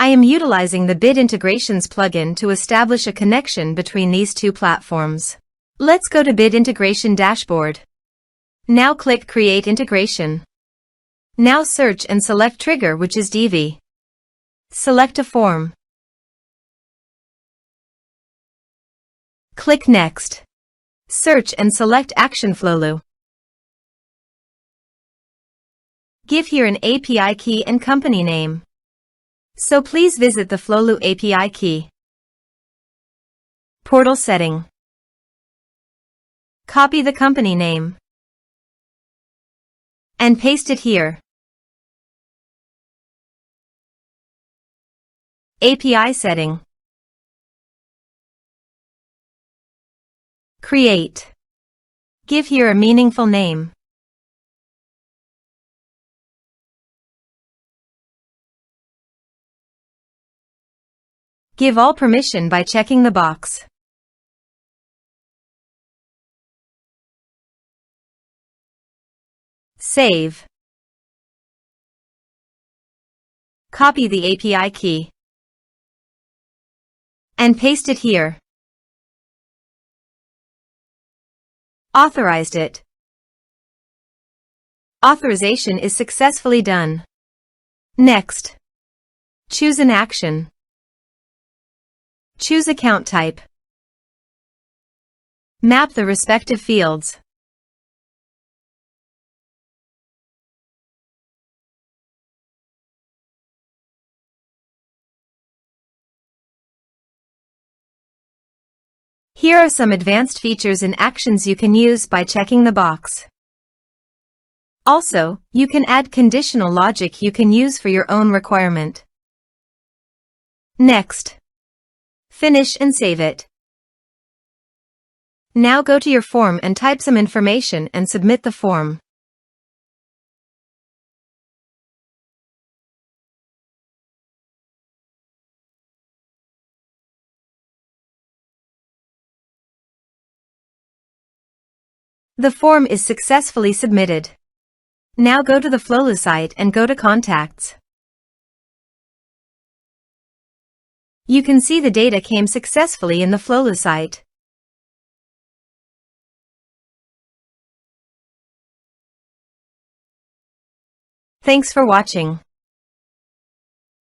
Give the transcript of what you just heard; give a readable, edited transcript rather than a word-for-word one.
I am utilizing the Bit Integrations plugin to establish a connection between these two platforms. Let's go to Bit Integration Dashboard. Now click Create Integration. Now search and select trigger, which is Divi. Select a form. Click Next. Search and select Action Flowlu. Give here an API key and company name. So please visit the Flowlu API key. Portal setting. Copy the company name and paste it here. API setting. Create. Give here a meaningful name. Give all permission by checking the box. Save. Copy the API key and paste it here. Authorized it. Authorization is successfully done. Next. Choose an action. Choose account type. Map the respective fields. Here are some advanced features and actions you can use by checking the box. Also, you can add conditional logic you can use for your own requirement. Next. Finish and save it. Now go to your form and type some information and submit the form. The form is successfully submitted. Now go to the Flowlu site and go to Contacts. You can see the data came successfully in the Flowlu site. Thanks for watching.